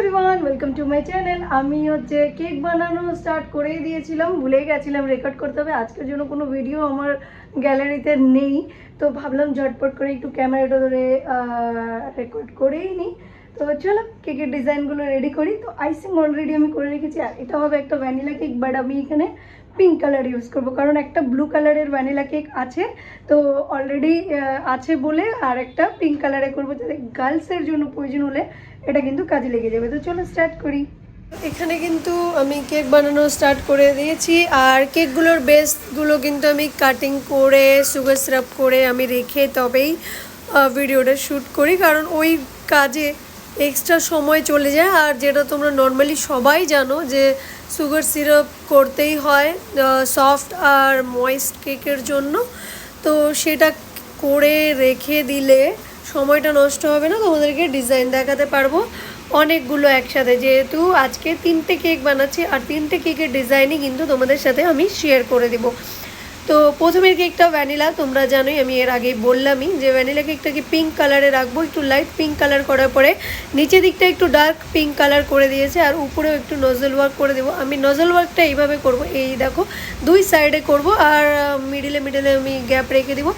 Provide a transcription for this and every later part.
Everyone, welcome to my channel. আমি হচ্ছে cake বানানো স্টার্ট করেই দিয়েছিলাম, ভুলে গেছিলাম রেকর্ড করতে হবে। আজকের জন্য কোনো ভিডিও আমার গ্যালারিতে নেই, তো ভাবলাম ঝটপট করে একটু ক্যামেরাটা ধরে রেকর্ড করেই নিই। তো চলো কেকের ডিজাইনগুলো রেডি করি। তো আইসিং অলরেডি আমি করে রেখেছি, আর এটা হবে একটা ভ্যানিলা কেক, বাট আমি এখানে পিঙ্ক কালার ইউজ করবো, কারণ একটা ব্লু কালারের ভ্যানিলা কেক আছে তো অলরেডি আছে বলে, আর একটা পিঙ্ক কালারে করবো, যাতে গার্লসের জন্য প্রয়োজন হলে এটা কিন্তু কাজে লেগে যাবে। তো চলো স্টার্ট করি। এখানে কিন্তু আমি কেক বানানো স্টার্ট করে দিয়েছি, আর কেকগুলোর বেসগুলো কিন্তু আমি কাটিং করে সুগার সিরাপ করে আমি রেখে তবেই ভিডিওটা শ্যুট করি, কারণ ওই কাজে এক্সট্রা সময় চলে যায়। আর যেটা তোমরা নর্মালি সবাই জানো যে সুগার সিরাপ করতেই হয় সফট আর ময়েস্ট কেকের জন্য, তো সেটা করে রেখে দিলে সময়টা নষ্ট হবে না, তোমাদেরকে ডিজাইন দেখাতে পারবো অনেকগুলো একসাথে। যেহেতু আজকে 3টে কেক বানাচ্ছি, আর 3টে কেকের ডিজাইনই কিন্তু তোমাদের সাথে আমি শেয়ার করে দেবো। তো প্রথমের কেকটা ভ্যানিলা, তোমরা জানোই, আমি এর আগেই বললামই যে ভ্যানিলা কেকটাকে পিঙ্ক কালারে রাখবো। একটু লাইট পিঙ্ক কালার করার পরে নিচের দিকটা একটু ডার্ক পিঙ্ক কালার করে দিয়েছে, আর উপরেও একটু নজল ওয়ার্ক করে দেবো। আমি নজল ওয়ার্কটা এইভাবে করব, এই দেখো দুই সাইডে করব, আর মিডিলে আমি গ্যাপ রেখে দিব।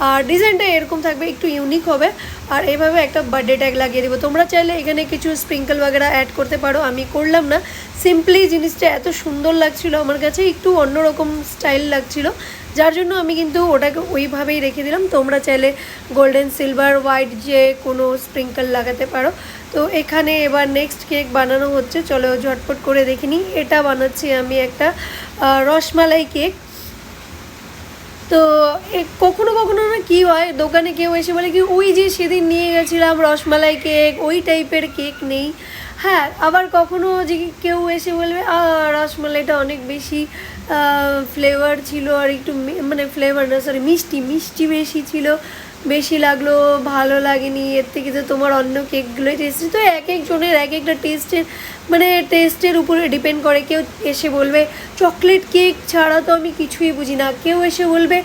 আর ডিজাইনটা এরকম থাকবে, একটু ইউনিক হবে। আর এইভাবে একটা বার্থডে ট্যাগ লাগিয়ে দেবো। তোমরা চাইলে এখানে কিছু স্প্রিঙ্কল বাগেরা অ্যাড করতে পারো, আমি করলাম না। সিম্পলি জিনিসটা এত সুন্দর লাগছিলো আমার কাছে, একটু অন্যরকম স্টাইল লাগছিলো, যার জন্য আমি কিন্তু ওটাকে ওইভাবেই রেখে দিলাম। তোমরা চাইলে গোল্ডেন সিলভার হোয়াইট যে কোনো স্প্রিঙ্কল লাগাতে পারো। তো এখানে এবার নেক্সট কেক বানানো হচ্ছে, চলো ঝটপট করে দেখে নিই। এটা বানাচ্ছি আমি একটা রসমালাই কেক। তো কখনো কখনো না কী হয়, দোকানে কেউ এসে বলে কি ওই যে সেদিন নিয়ে গেছিলাম রসমালাই কেক, ওই টাইপের কেক নেই। হ্যাঁ, আবার কখনো যে কেউ এসে বলবে রসমালাইটা অনেক বেশি ফ্লেভার ছিল, আর একটু মানে ফ্লেভার না সরি মিষ্টি বেশি ছিল, বেশি লাগলো, ভালো লাগেনি, এর থেকে যে তোমার অন্য কেকগুলোই টেস্টি। তো এক একজনের এক একটা টেস্টের উপরে ডিপেন্ড করে। কেউ এসে বলবে চকলেট কেক ছাড়া তো আমি কিছুই বুঝি না, কেউ এসে বলবে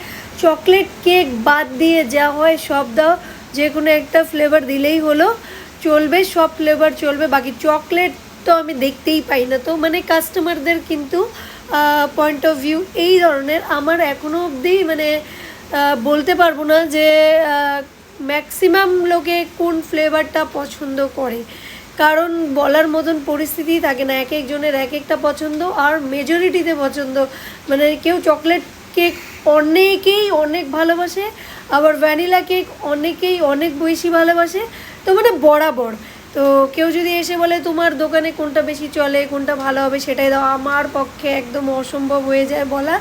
চকলেট কেক বাদ দিয়ে যা হয় সব দাও, যে কোনো একটা ফ্লেভার দিলেই হলো, চলবে, সব ফ্লেভার চলবে, বাকি চকলেট তো আমি দেখতেই পাই না। তো মানে কাস্টমারদের কিন্তু পয়েন্ট অফ ভিউ এই ধরনের। আমার এখনও অবধি মানে বলতে পারবো না যে ম্যাক্সিমাম লোকে কোন ফ্লেভারটা পছন্দ করে, কারণ বলার মতন পরিস্থিতি থাকে না। এক একজনের এক একটা পছন্দ, আর মেজরিটিতে পছন্দ। মানে কেউ চকলেট কেক অনেকেই অনেক ভালোবাসে, আবার ভ্যানিলা কেক অনেকেই অনেক বেশি ভালোবাসে। তো মানে বরাবর। তো কেউ যদি এসে বলে তোমার দোকানে কোনটা বেশি চলে, কোনটা ভালো হবে সেটাই দাও, আমার পক্ষে একদম অসম্ভব হয়ে যায় বলা।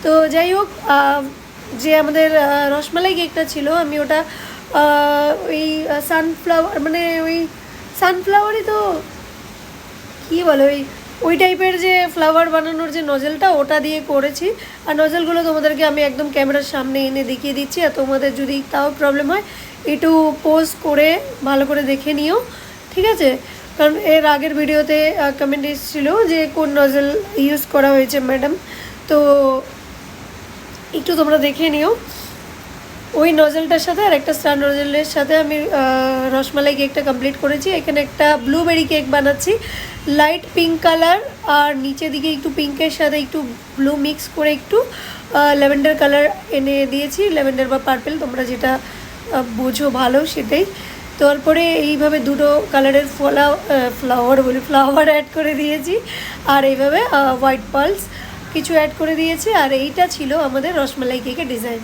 তো যাই হোক, যে আমাদের রসমালাই কেকটা ছিল, আমি ওটা ওই সানফ্লাওয়ার মানে ওই সানফ্লাওয়ারই তো কী বলে ওই টাইপের যে ফ্লাওয়ার বানানোর যে নজেলটা, ওটা দিয়ে করেছি। আর নজেলগুলো তোমাদেরকে আমি একদম ক্যামেরার সামনে এনে দেখিয়ে দিচ্ছি, আর তোমাদের যদি তাও প্রবলেম হয় একটু পোজ করে ভালো করে দেখে নিও, ঠিক আছে? কারণ এর আগের ভিডিওতে কমেন্ট এসেছিলো যে কোন নজেল ইউজ করা হয়েছে ম্যাডাম, তো একটু তোমরা দেখে নিও। ওই নজেলটার সাথে আর একটা স্টার নজেলের সাথে আমি রসমালাই কেকটা কমপ্লিট করেছি। এখানে একটা ব্লুবেরি কেক বানাচ্ছি, লাইট পিঙ্ক কালার, আর নিচে দিকে একটু পিঙ্কের সাথে একটু ব্লু মিক্স করে একটু ল্যাভেন্ডার কালার এনে দিয়েছি, ল্যাভেন্ডার বা পার্পেল তোমরা যেটা বোঝো ভালো সেটাই। তারপরে এইভাবে দুটো কালারের ফ্লাওয়ার অ্যাড করে দিয়েছি, আর এইভাবে হোয়াইট পার্লস কিছু অ্যাড করে দিয়েছি। আর এইটা ছিল আমাদের রসমালাই কেকের ডিজাইন।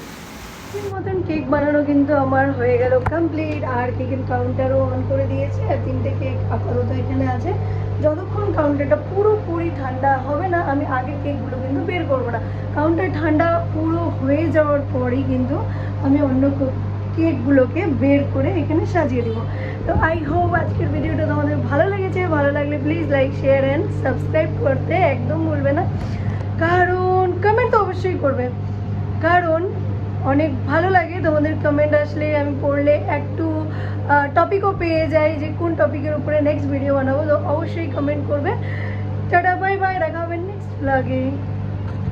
মতন কেক বানানো কিন্তু আমার হয়ে গেল কমপ্লিট, আর কেকের কাউন্টারও অন করে দিয়েছে, আর 3টে কেক আপাতত এখানে আছে। যতক্ষণ কাউন্টারটা পুরোপুরি ঠান্ডা হবে না, আমি আগের কেকগুলো কিন্তু বের করবো না। কাউন্টার ঠান্ডা পুরো হয়ে যাওয়ার পরেই কিন্তু আমি অন্য কেকগুলোকে বের করে এখানে সাজিয়ে দেবো। তো আই হোপ আজকের ভিডিওটা তোমাদের ভালো লেগেছে। ভালো লাগলে please like, share and subscribe করতে একদম ভুলবে না, কারণ কমেন্ট তো অবশ্যই করবে, কারণ অনেক ভালো লাগে তোমাদের কমেন্ট আসলে। আমি পড়লে একটু টপিকও পেয়ে যাই যে কোন টপিকের উপরে নেক্সট ভিডিও বানাবো, তো অবশ্যই কমেন্ট করবে। টাটা, বাই বাই, দেখা হবে নেক্সট ব্লগে।